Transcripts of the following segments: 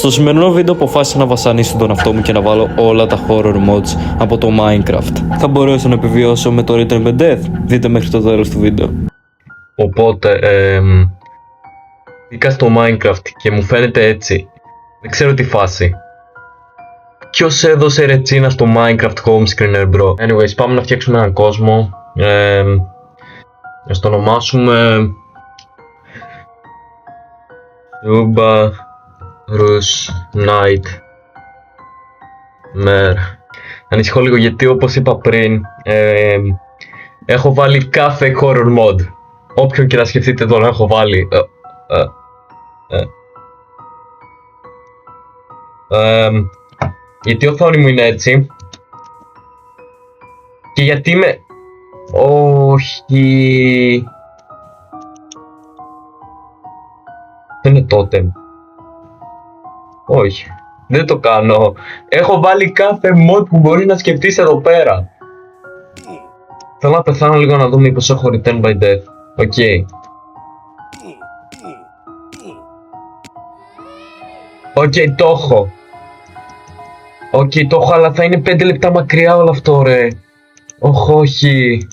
Στο σημερινό βίντεο αποφάσισα να βασανίσω τον εαυτό μου και να βάλω όλα τα horror mods από το Minecraft. Θα μπορέσω να επιβιώσω με το Return to Death? Δείτε μέχρι το τέλος του βίντεο. Οπότε, μπήκα στο Minecraft και μου φαίνεται έτσι. Δεν ξέρω τι φάση. Ποιος έδωσε ρετσίνα στο Minecraft home screener, bro? Anyways, πάμε να φτιάξουμε έναν κόσμο. Ας το ονομάσουμε Suba Rus Night Mer. Ανησυχώ λίγο γιατί, όπως είπα πριν, έχω βάλει κάθε horror mod. Όποιον και να σκεφτείτε τώρα έχω βάλει. Γιατί η οθόνη μου είναι έτσι. Και γιατί είμαι... Όχι... Δεν είναι τότε. Όχι. Δεν το κάνω. Έχω βάλει κάθε mod που μπορεί να σκεφτείς εδώ πέρα. Θέλω να πεθάνω λίγο να δω μήπως έχω return by death. Οκ. Οκ, το έχω. Οκ, το έχω, αλλά θα είναι 5 λεπτά μακριά όλο αυτό, ρε. Όχι.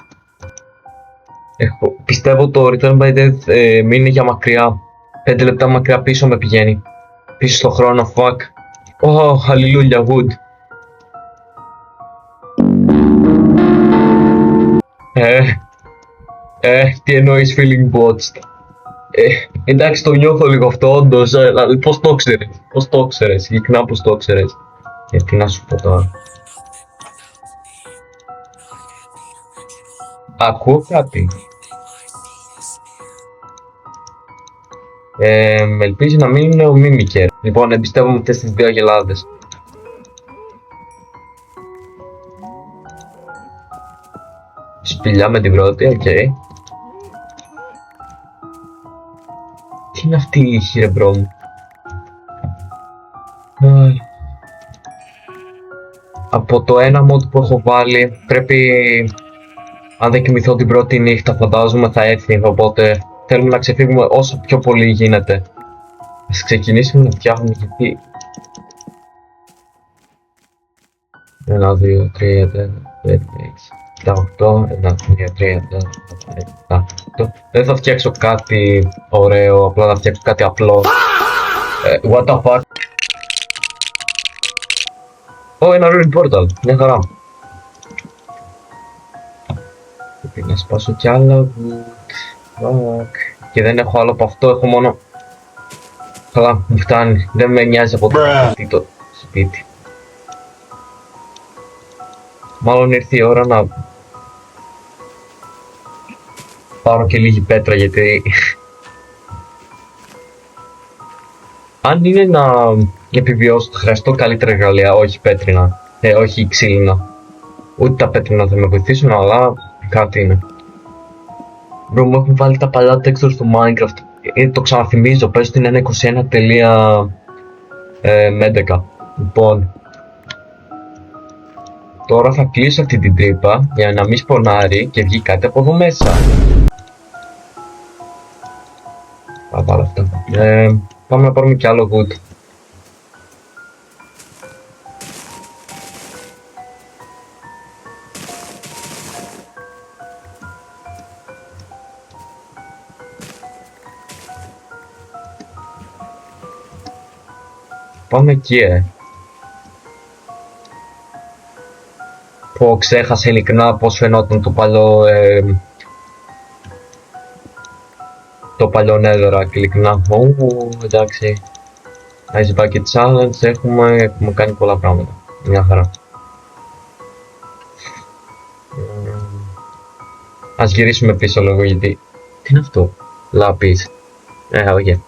Πιστεύω το return by death είναι για μακριά. 5 λεπτά μακριά πίσω με πηγαίνει. Πίσω στο χρόνο, fuck. Oh, hallelujah, wood. Τι εννοείς feeling watched? Εντάξει, το νιώθω λίγο αυτό, όντως. Πώς το ξέρεις? Πώς το ξέρεις? Ειλικρινά πώς το ξέρεις? Τι να σου πω τώρα? Ακούω κάτι. Ελπίζει να μην είναι ο Mimiker. Λοιπόν, εμπιστεύομαι αυτές τις δύο αγελάδες. Σπηλιά με την πρώτη, οκ. Τι είναι αυτή η ήχη, ρε μπρο μου? Από το ένα mod που έχω βάλει πρέπει, αν δεν κοιμηθώ την πρώτη νύχτα, φαντάζομαι θα έρθει, οπότε θέλουμε να ξεφύγουμε όσο πιο πολύ γίνεται. Ας ξεκινήσουμε να φτιάχνουμε, γιατί 1, 2, 3, 4, 5, 6, 7, 8, 1, 2, 3, 4, 5, 7, 8. Δεν θα φτιάξω κάτι ωραίο, απλά θα φτιάξω κάτι απλό. What the fuck? Ένα ruined portal, μια χαρά. Πρέπει να σπάσω κι άλλα wood. Και δεν έχω άλλο από αυτό, έχω μόνο... Καλά, μου φτάνει, δεν με νοιάζει από το σπίτι. Μάλλον ήρθε η ώρα να πάρω και λίγη πέτρα, γιατί αν είναι να επιβιώσω θα χρειαστώ καλύτερα εργαλεία, όχι πέτρινα, όχι ξύλινα. Ούτε τα πέτρινα θα με βοηθήσουν, αλλά κάτι είναι. Μπρο, μου έχουν βάλει τα παλιά textures στο Minecraft. Το ξαναθυμίζω, πες ότι είναι 21.11. Λοιπόν, τώρα θα κλείσω αυτή την τρύπα για να μην σπονάρει και βγει κάτι από εδώ μέσα. Θα βάλω αυτά. Πάμε να πάρουμε κι άλλο wood. Πάμε εκεί, Πω, ξέχασα ειλικρινά πως φαινόταν το παλιό, το παλιό netherrack, ειλικρινά. Εντάξει. Ice Bucket Challenge, έχουμε κάνει πολλά πράγματα. Μια χαρά. Ας γυρίσουμε πίσω λίγο, γιατί... Τι είναι αυτό? Λάπης. Όχι.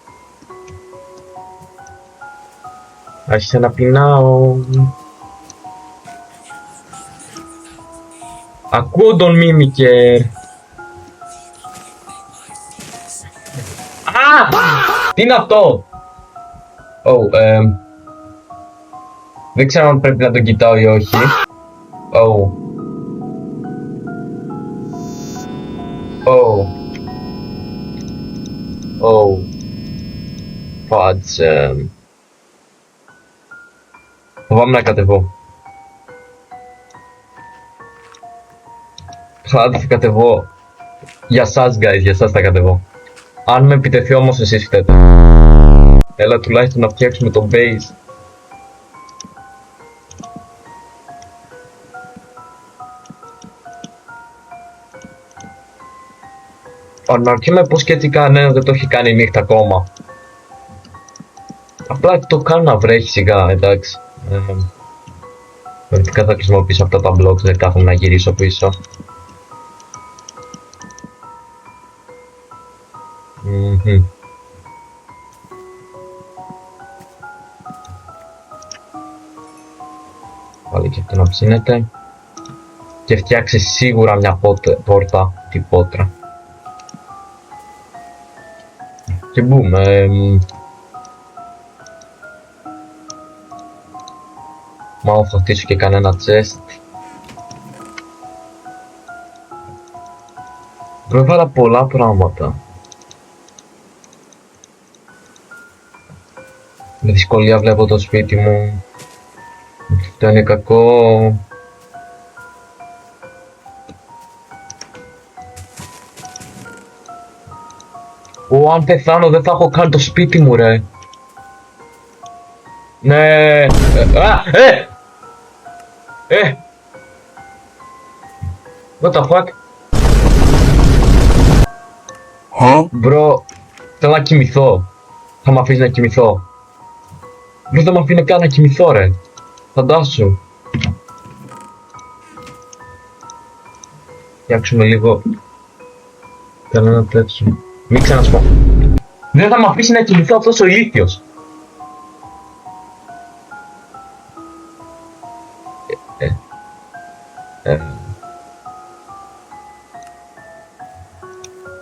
Άρχισα να πεινάω. Ακούω τον Mimiker. Τι είναι αυτό? Δεν ξέρω αν πρέπει να τον κοιτάω ή όχι. Fudge. Φοβάμαι να κατεβώ. Χαλάτε θα κατεβώ. Για σας guys, για σας θα κατεβώ. Αν με επιτεθεί όμως εσείς φταίτε. Έλα τουλάχιστον να φτιάξουμε το base. Αναρωτιέμαι πως και έτσι κανένας δεν το έχει κάνει νύχτα ακόμα. Απλά το κάνω να βρέχει σιγά, εντάξει. Θεωρητικά θα χρησιμοποιήσω αυτά τα blocks, δεν κάθομαι να γυρίσω πίσω. Πάλι και αυτό να ψήνεται. Και φτιάξει σίγουρα μια πόρτα, την πότρα. Και μπούμ, μάλλον θα χτίσω και κανένα chest. Έβαλα πολλά πράγματα. Με δυσκολία βλέπω το σπίτι μου. Αυτό είναι κακό. Αν πεθάνω δεν θα έχω καν το σπίτι μου ρε. Ναι. What the fuck. Μπρο, θέλω να κοιμηθώ. Θα μ' αφήσει να κοιμηθώ. Μπρο, δεν μ' αφήνει καν να κοιμηθώ ρε. Φαντάσου. Φτιάξουμε λίγο κανένα τέτοιο. Μην ξανασπώ. Δεν θα μ' αφήσει να κοιμηθώ αυτός ο ηλίθιος.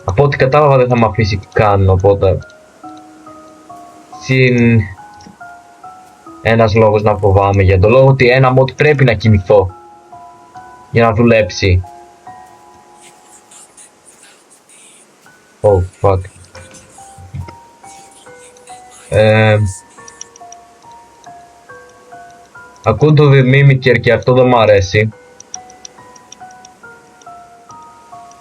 Από ό,τι κατάλαβα δεν θα μ' αφήσει καν, οπότε συν ένας λόγος να φοβάμαι, για το λόγο ότι ένα mod πρέπει να κοιμηθώ για να δουλέψει. Oh fuck. Ακούω το The Mimicker και αυτό δεν μ' αρέσει.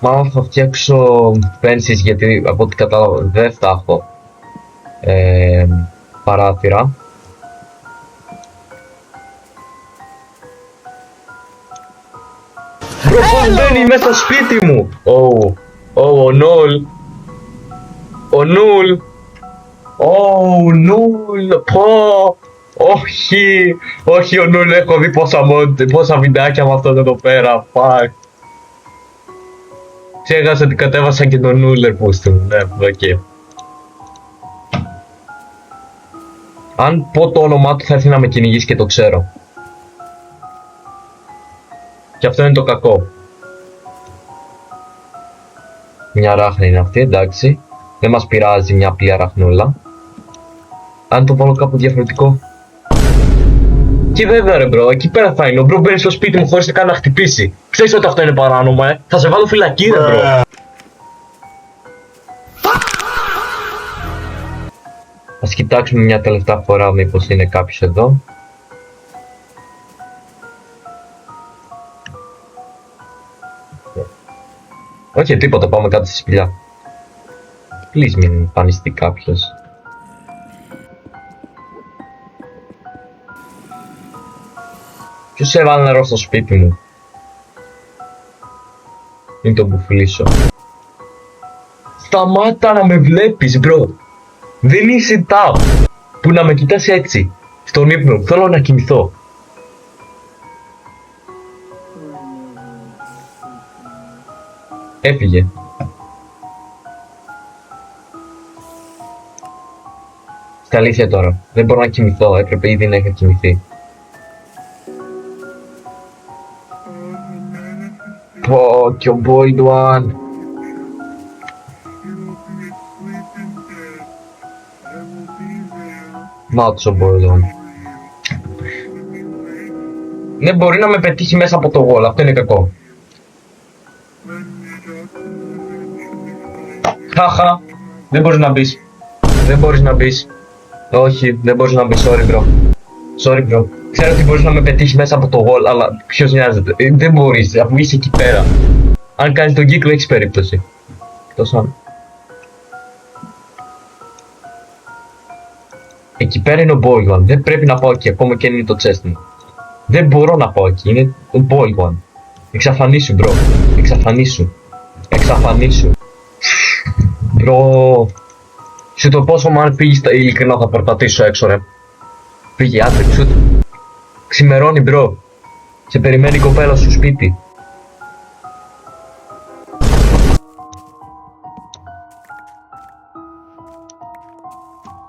Μάλλον θα φτιάξω fences γιατί από ό,τι κατάλαβα δεν θα έχω παράθυρα. Πώς μπαίνει μέσα στο σπίτι μου! Ο Νουλ! Ο Νουλ! Ο Νουλ! Πω! Όχι! Όχι ο Νουλ, έχω δει πόσα βιντεάκια με αυτόν εδώ πέρα. Fuck! Ξέχασα ότι κατέβασα και τον Νούλερ πούστη μου. Ναι, οκ. Αν πω το όνομά του θα έρθει να με κυνηγήσει και το ξέρω. Και αυτό είναι το κακό. Μια ράχνη είναι αυτή, εντάξει. Δεν μας πειράζει μια απλή αραχνούλα. Αν το βάλω κάπου διαφορετικό. Και βέβαια ρε μπρο, εκεί πέρα θα είναι. Ο μπρο μπαίνει στο σπίτι μου χωρίς καν να χτυπήσει. Ξέρεις ότι αυτό είναι παράνομο, Θα σε βάλω φυλακή ρε μπρο. Ας κοιτάξουμε μια τελευταία φορά μήπως είναι κάποιος εδώ. Όχι τίποτα, πάμε κάτω στη σπηλιά. Please μην εμφανιστεί κάποιος. Ποιος έβαλε νερό στο σπίτι μου. Μην τον μπουφλήσω. Σταμάτα να με βλέπεις μπρο. Δεν είσαι τάπ που να με κοιτάς έτσι. Στον ύπνο μου, θέλω να κοιμηθώ. Έφυγε. Στα αλήθεια τώρα, δεν μπορώ να κοιμηθώ, έπρεπε ήδη να είχα κοιμηθεί. Πω και ο Boyd One. Μάτς ο Boyd One. Ναι, μπορεί να με πετύχει μέσα από το wall, αυτό είναι κακό. Χαχα, δεν μπορείς να μπεις. Δεν μπορείς να μπεις. Όχι, δεν μπορείς να μπεις, sorry bro. Sorry bro. Ξέρω ότι μπορείς να με πετύχεις μέσα από το wall, αλλά ποιος νοιάζεται. Δεν μπορείς, αφού είσαι εκεί πέρα. Αν κάνεις τον κύκλο έχεις περίπτωση. Εκτός αν... Εκεί πέρα είναι ο Boy One. Δεν πρέπει να πάω εκεί, ακόμα και είναι το chest μου. Δεν μπορώ να πάω εκεί, είναι ο Boy One. Εξαφανίσου, bro. Εξαφανίσου. Εξαφανίσου. Bro. Σου το πόσο μάλλον πήγες ειλικρινά θα περπατήσω έξω, ρε. Πήγε, άντε, σου. Ξημερώνει, bro. Σε περιμένει η κοπέλα σου σπίτι.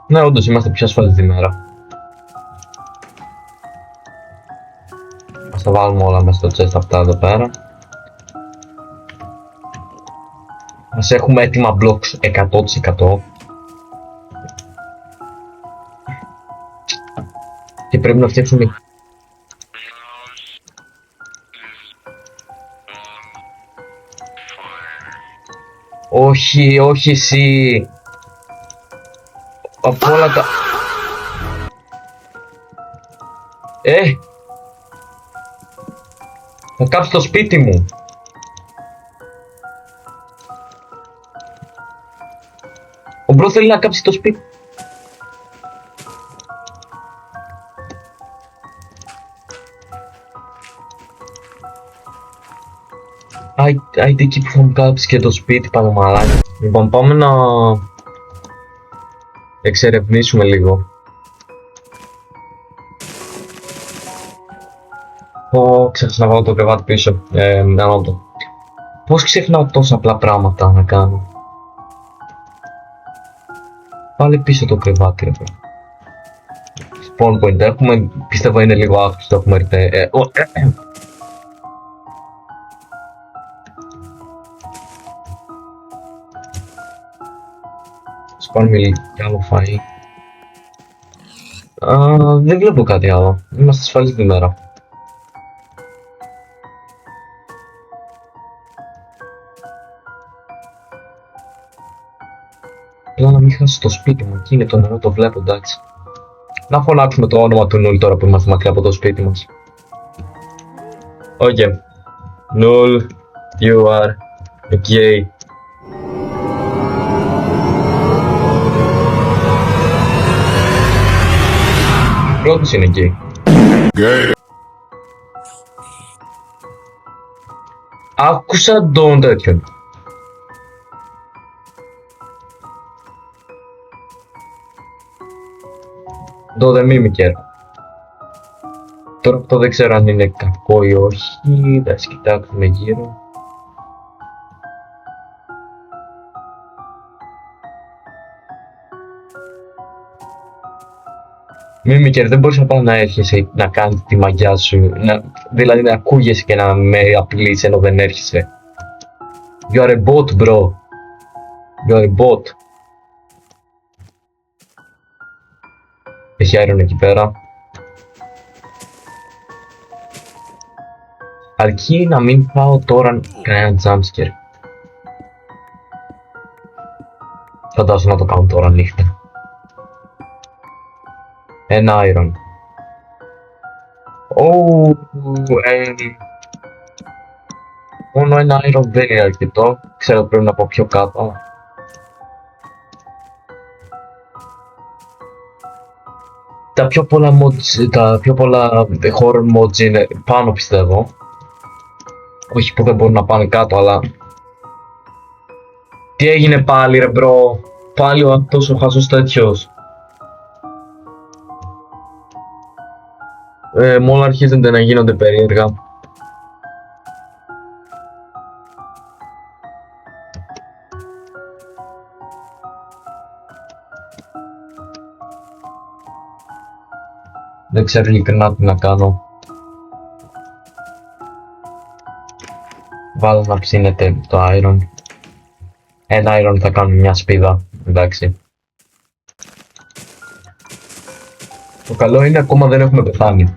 Ναι, όντως είμαστε πιο ασφαλείς τη μέρα. Ας τα βάλουμε όλα μέσα στο chest αυτά εδώ πέρα. Ας έχουμε έτοιμα blocks 100%. Και πρέπει να φτιάξουμε... Όχι, όχι εσύ. Από όλα τα... Θα κάψει το σπίτι μου. Ο μπρο θέλει να κάψει το σπίτι. Άιτε εκεί που θα μου κάψει και το σπίτι παλαμαράκι. Λοιπόν, πάμε να εξερευνήσουμε λίγο. Ξέχασα να βάλω το κρεβάτι πίσω. Ανώτο. Πώς ξεχνάω τόσα απλά πράγματα να κάνω. Πάλι πίσω το κρεβάτι, ρε παιδί. Spawn point έχουμε, πιστεύω είναι λίγο άχρηστο, έχουμε έρθει. Σπάνουμε κι άλλο φαΐ. Δεν βλέπω κάτι άλλο. Είμαστε ασφαλείς τη μέρα. Απλά να μην χάσω το σπίτι μου, εκεί είναι το νερό, το βλέπω, εντάξει. Να φωνάξουμε το όνομα του Νουλ τώρα που είμαστε μακριά από το σπίτι μας. Okay. Null, you are gay. Πρώτος είναι gay. Άκουσα τον τέτοιον. Το The Mimicer. Τώρα αυτό δεν ξέρω αν είναι κακό ή όχι. Θα κοιτάξουμε γύρω. Mimicer, δεν μπορείς απλά να έρχεσαι να κάνεις τη μαγιά σου, δηλαδή να ακούγεσαι και να με απειλείς ενώ δεν έρχεσαι. You are a bot, bro. You are a bot. Έχει iron εκεί πέρα. Αρκεί να μην πάω τώρα κανένα jumpscare. Φαντάζομαι να το κάνω τώρα νύχτα. Ένα iron. Μόνο ένα iron δεν είναι αρκετό. Ξέρω πρέπει να πάω πιο κάτω. Τα πιο πολλά horror mods είναι πάνω πιστεύω. Όχι που δεν μπορούν να πάνε κάτω, αλλά... Τι έγινε πάλι ρε μπρο? Πάλι αυτός ο χαζός τέτοιος. Μόνο αρχίζονται να γίνονται περίεργα. Δεν ξέρω ειλικρινά τι να κάνω. Βάλω να ψήνεται το iron. Ένα iron θα κάνω μια σπίδα, εντάξει. Το καλό είναι ακόμα δεν έχουμε πεθάνει.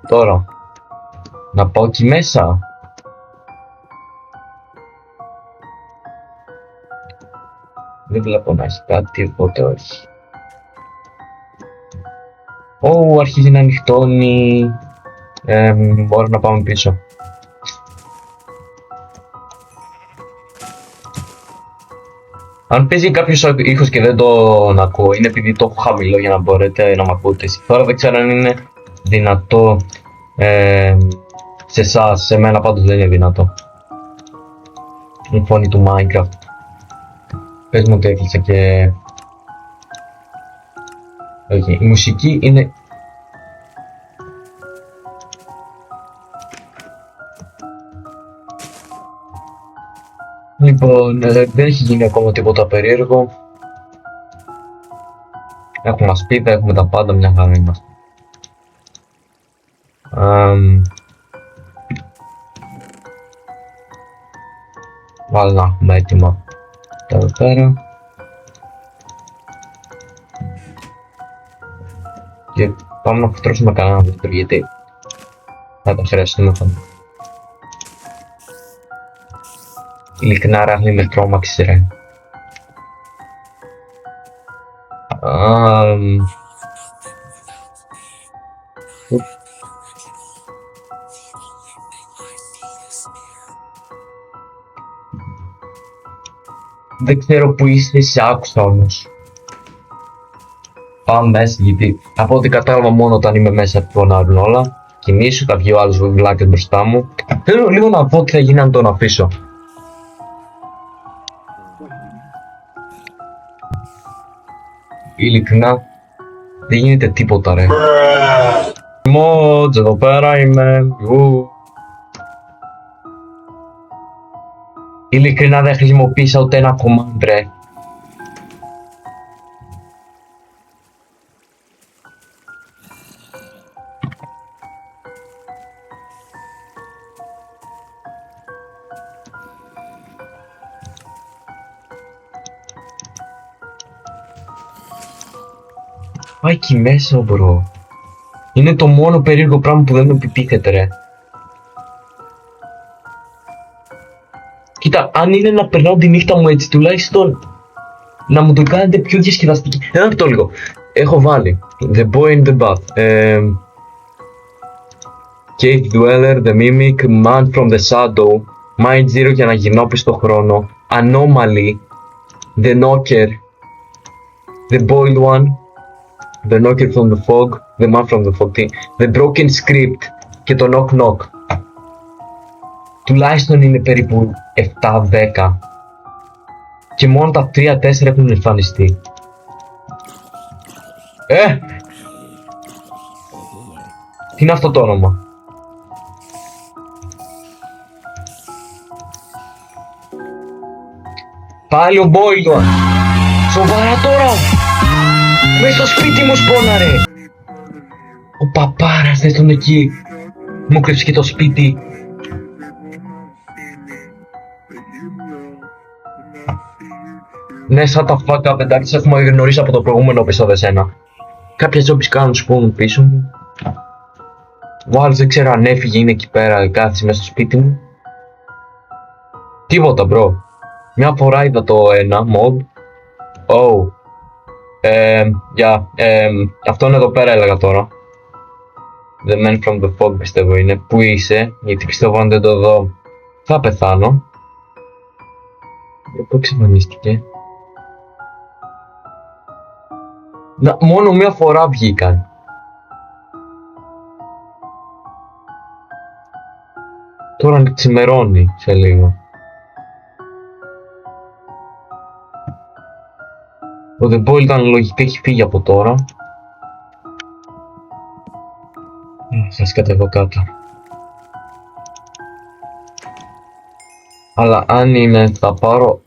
Τώρα, να πάω εκεί μέσα. Δεν βλέπω να έχει κάτι, οπότε όχι. Ω, αρχίζει να νυχτώνει. Μπορώ να πάμε πίσω. Αν παίζει κάποιος ήχος και δεν τον ακούω, είναι επειδή το έχω χαμηλό για να μπορείτε να μ' ακούτε. Τώρα δεν ξέρω αν είναι δυνατό σε εσάς, σε μένα πάντως δεν είναι δυνατό. Η φωνή του Minecraft. Πες μου ότι έκλεισα και... Okay. Η μουσική είναι... Λοιπόν, δεν έχει γίνει ακόμα τίποτα περίεργο. Έχουμε σπίτι, έχουμε τα πάντα, μια χαρά είμαστε. Βάλω να έχουμε έτοιμα τα εδώ πέρα. Και πάμε να φυτρώσουμε κανένα δεύτερο, γιατί θα τα χρειαστούμε πάντα. Ειλικρινά ράχνει με τρόμαξες ρε. Δεν ξέρω που είστε, σε άκουσα όμως. Πάμε μέσα, γιατί από ό,τι κατάλαβα μόνο όταν είμαι μέσα φωνάρουν όλα. Κινήσου, θα βγει ο άλλος βλάκες μπροστά μου. Θέλω λίγο να δω τι θα γίνει αν τον αφήσω. Ειλικρινά, δεν γίνεται τίποτα ρε. Μότζ, εδώ πέρα είμαι. Ειλικρινά δεν χρησιμοποίησα ούτε ένα command ρε. Πάει εκεί μέσα μπρο. Είναι το μόνο περίεργο πράγμα που δεν με επιτίθεται ρε. Κοίτα, αν είναι να περνάω τη νύχτα μου έτσι, τουλάχιστον να μου το κάνετε πιο διασκεδαστική. Ένα το λίγο. Έχω βάλει The Boy in the Bath, Cave Dweller, The Mimic, Man from the Shadow, Mind Zero για να γυρνάω πίσω στο χρόνο, Anomaly, The Knocker, The Boiled One, The Knocker from the Fog, The Man from the Fog, The Broken Script και το Knock Knock. Τουλάχιστον είναι περίπου 7-10 και μόνο τα 3-4 έχουν εμφανιστεί. Τι είναι αυτό το όνομα? Πάλι ο Boiled One. Σοβαρά τώρα? Μες στο σπίτι μου σπώναρε. Ο παπάρας δεν τον εκεί. Μου κρύψε και το σπίτι. Ναι, σαν τα fuck up, εντάξει, έχουμε γνωρίσει από το προηγούμενο επεισόδιο εσένα. Κάποια zombies κάνουν spawn πίσω μου. Ο άλλος δεν ξέρω αν έφυγε, είναι εκεί πέρα, κάθισε μέσα στο σπίτι μου. Τίποτα, bro. Μια φορά είδα το ένα mob. Oh. Αυτό είναι εδώ πέρα έλεγα τώρα. The man from the fog πιστεύω είναι. Πού είσαι, γιατί πιστεύω αν δεν το δω θα πεθάνω. Πού εξαφανίστηκε? Να, μόνο μία φορά βγήκαν. Τώρα ξημερώνει σε λίγο. Ο The Boy ήταν λογικά έχει φύγει από τώρα. Σας κατεβώ κάτω. Αλλά αν είναι θα πάρω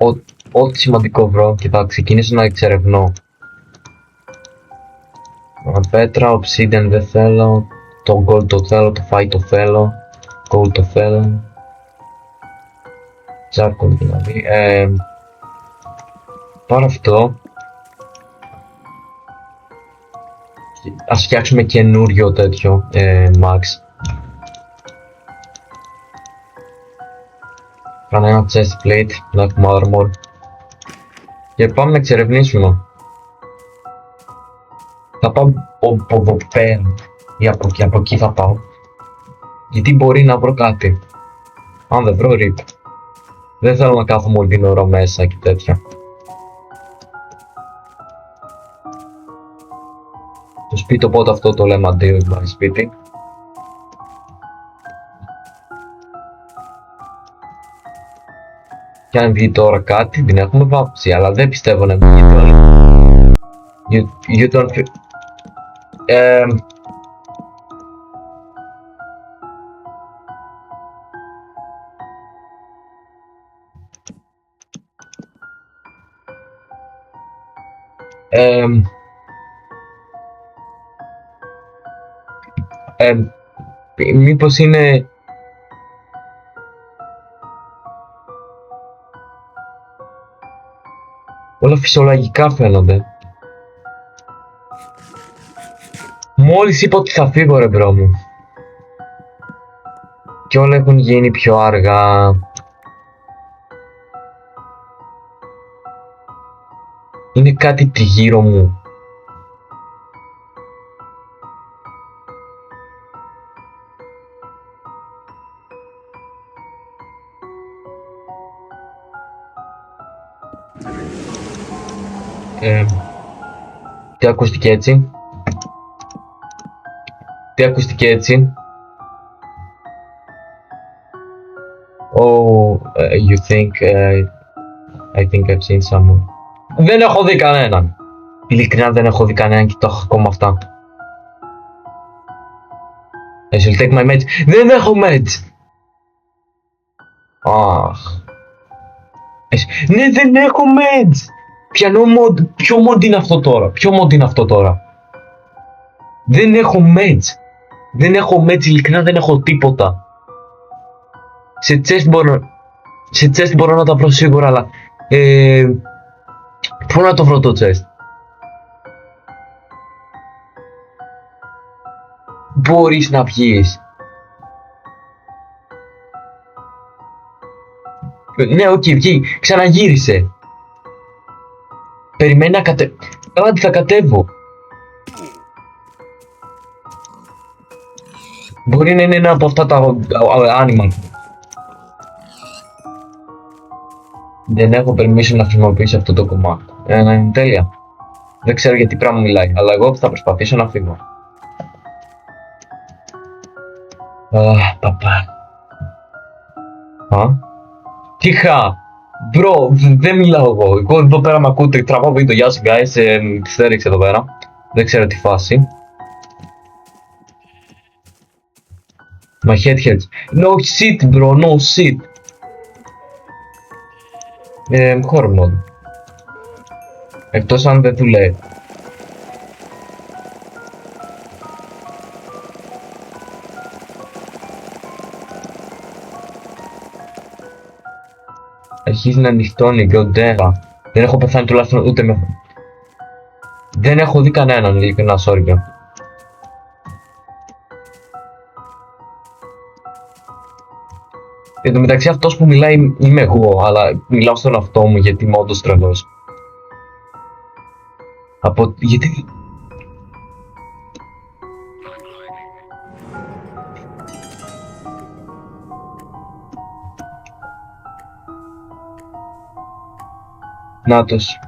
ό,τι σημαντικό βρω και θα ξεκινήσω να εξερευνώ. Πέτρα, obsidian δεν θέλω. Το gold το θέλω, το fire το θέλω. Gold το θέλω. Charcoal δηλαδή. Πάρω αυτό. Ας φτιάξουμε καινούριο τέτοιο max. Κάνε ένα chest plate, να έχουμε armor. Και πάμε να εξερευνήσουμε. Θα πάω από εδώ πέρα ή από εκεί θα πάω. Γιατί μπορεί να βρω κάτι. Αν δεν βρω, rip. Δεν θέλω να κάθομαι όλη την ώρα μέσα και τέτοια. Το σπίτι, οπότε αυτό το λέμε αντίο, υπάρχει σπίτι. Και αν βγει τώρα κάτι, την έχουμε βάψει, αλλά δεν πιστεύω να βγει τώρα. You don't feel... μήπως είναι... Όλα φυσιολογικά φαίνονται. Μόλις είπα ότι θα φύγω ρε μπρο μου. Και όλα έχουν γίνει πιο αργά. Είναι κάτι τριγύρω μου. Τι ακούστηκε έτσι? Τι ακούστηκε έτσι? Oh, you think... I think I've seen someone. Δεν έχω δει κανέναν. Ειλικρινά δεν έχω δει κανέναν και το έχω ακόμα αυτά. I shall take my meds. Δεν έχω meds! Αχ. Ναι, δεν έχω meds! Ποιο mod είναι αυτό τώρα? Ποιο mod είναι αυτό τώρα? Δεν έχω meds. Δεν έχω meds, ειλικρινά δεν έχω τίποτα. Σε chest μπορώ να τα βρω σίγουρα, αλλά... πού να το βρω το chest? Μπορείς να βγεις? Ναι, οκ, βγει. Ξαναγύρισε. Περιμένει να Άντε, θα κατέβω. Μπορεί να είναι ένα από αυτά τα animal. Δεν έχω permission να χρησιμοποιήσω αυτό το κομμάτι. Τέλεια. Δεν ξέρω για τι πράγμα μιλάει, αλλά εγώ θα προσπαθήσω να φύγω. Παπά. Τύχα! Μπρο, δεν μιλάω εγώ. Εγώ εδώ πέρα με ακούτε, τραβάω βίντεο. Γεια σου guys, τη στέριξε εδώ πέρα. Δεν ξέρω τι φάση. My head hurts. No shit bro, no shit. Horror mode. Εκτός αν δεν δουλεύει. Αρχίζει να νυχτώνει, god damn. Δεν έχω πεθάνει τουλάχιστον ούτε με... Δεν έχω δει κανέναν, ειλικρινά, sorry bro. Εν τω μεταξύ αυτός που μιλάει είμαι εγώ, αλλά μιλάω στον εαυτό μου γιατί είμαι όντως τρελός. Γιατί... Νάτος.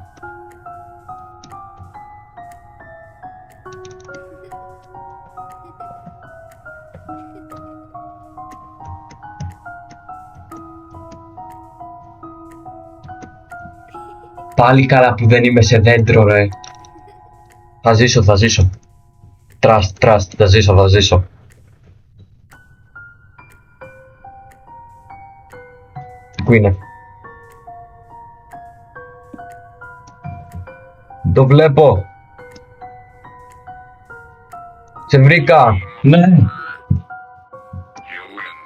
Πάλι καλά που δεν είμαι σε δέντρο ρε. Θα ζήσω. Trust, θα ζήσω. Πού είναι? Το βλέπω. Σε βρήκα.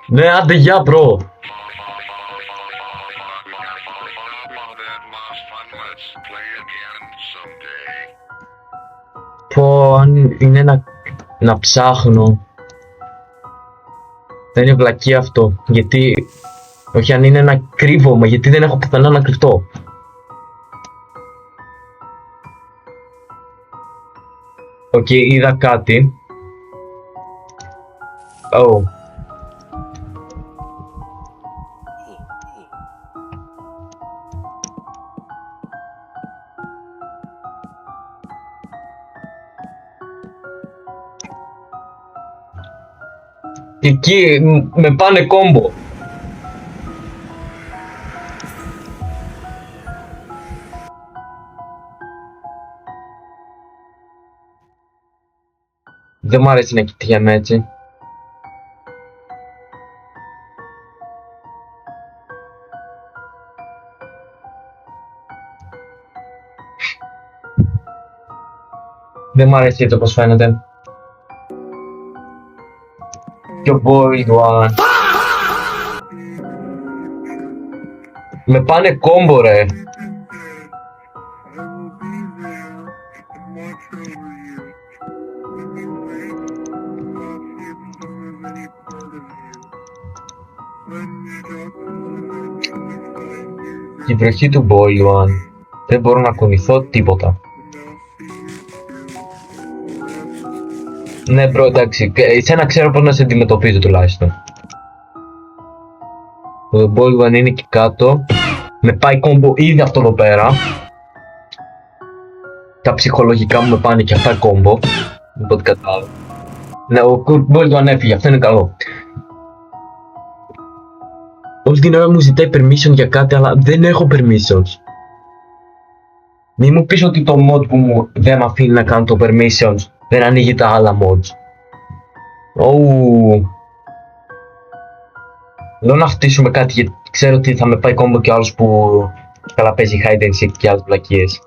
Ναι, άντε γεια bro. Πω, αν είναι να ψάχνω. Δεν είναι βλακία αυτό, γιατί... Όχι, αν είναι να κρύβομαι, γιατί δεν έχω πουθενά να κρυφτώ. Οκ, είδα κάτι. Oh. Εκεί με πάνε κόμπο. Δεν μου αρέσει να κοιτιέμαι έτσι. Δεν μου αρέσει έτσι όπως φαίνεται. Πιο bold one. Με πάνε κόμπο ρε. Η βροχή του bold one. Δεν μπορώ να κουνηθώ τίποτα. Ναι bro, εντάξει, εσένα ξέρω πώς να σε αντιμετωπίζω τουλάχιστον. Το bold one είναι εκεί κάτω. Με πάει κόμπο ήδη αυτό εδώ πέρα. Τα ψυχολογικά μου με πάνε και αυτά κόμπο. Οπότε κατάλαβα. Ναι, ο bold one έφυγε, αυτό είναι καλό. Όλη την ώρα μου ζητάει permission για κάτι, αλλά δεν έχω permissions. Μη μου πεις ότι το mod που μου δεν με αφήνει να κάνω το permissions δεν ανοίγει τα άλλα mods. Λέω να χτίσουμε κάτι γιατί ξέρω ότι θα με πάει κόμπο και άλλος που καλά παίζει hide and seek και άλλες βλακίες.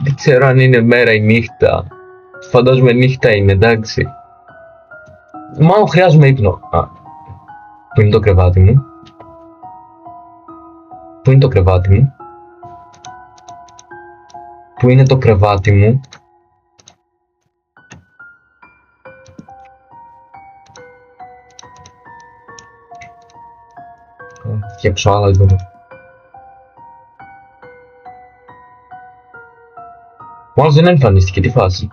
Δεν ξέρω αν είναι μέρα ή νύχτα. Φαντάζομαι νύχτα είναι, εντάξει. Μάλλον χρειάζομαι ύπνο. Πού είναι το κρεβάτι μου? Πού είναι το κρεβάτι μου? Πού είναι το κρεβάτι μου? Φτιάξω άλλα λοιπόν. Μάλλον δεν εμφανίστηκε, τι φάση.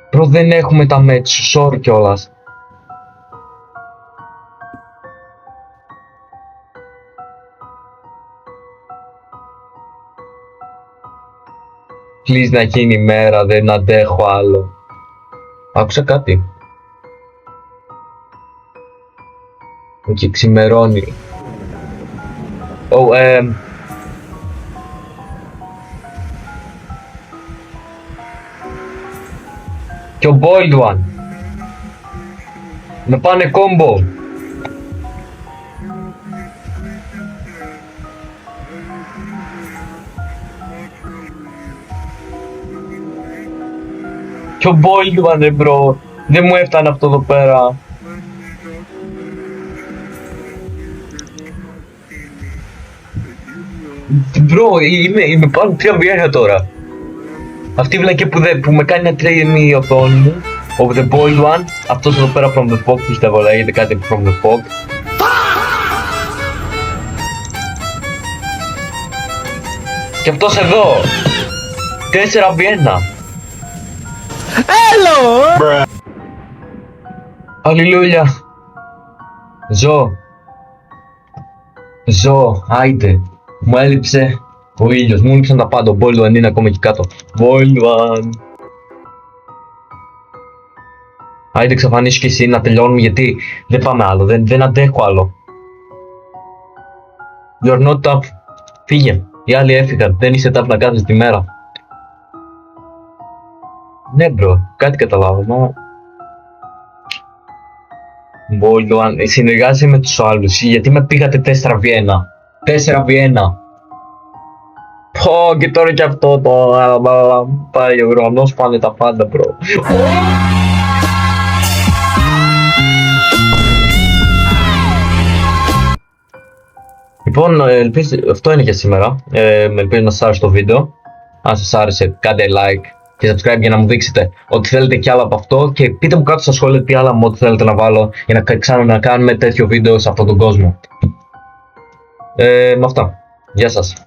Προ δεν έχουμε τα match, sorry κιόλας. Please να γίνει η μέρα, δεν αντέχω άλλο. Άκουσα κάτι. Και ξημερώνει. Και ο boiled one. Με πάνε κόμπο. Και ο boiled one bro. Δεν μου έφτανε αυτό εδώ πέρα. Bro, είμαι πάνω 3 βιάρια τώρα. Αυτή η βλακία που με κάνει να τρέμει η οθόνη μου. Of the boiled one. Αυτός εδώ πέρα from the fog πιστεύω λέγεται κάτι from the fog. Και αυτός εδώ. 4v1. Hello! Αλληλούια. Ζω, άιντε. Μου έλειψε ο ήλιος, μου έλειψαν τα πάντα. Ο boiled one είναι ακόμα εκεί κάτω. Boiled one. Άιντε εξαφανίσου και εσύ να τελειώνουμε γιατί δεν πάμε άλλο, δεν αντέχω άλλο. You're not tough. Φύγε. Οι άλλοι έφυγαν, δεν είσαι tough να κάθεσαι τη μέρα. Ναι, bro, κάτι καταλάβαμε. Μπολουάν, συνεργάζεσαι με τους άλλους, γιατί με πήγατε 4v1. 4v1. Πω, και τώρα και αυτό το... Πάει ο ουρανός, πάνε τα πάντα, bro. Λοιπόν, αυτό είναι για σήμερα. Ελπίζω να σας άρεσε το βίντεο. Αν σας άρεσε, κάντε like και subscribe για να μου δείξετε ότι θέλετε κι άλλο από αυτό. Και πείτε μου κάτω στα σχόλια τι άλλα mod θέλετε να βάλω για να κάνουμε τέτοιο βίντεο σε αυτόν τον κόσμο. Με αυτά. Γεια σας.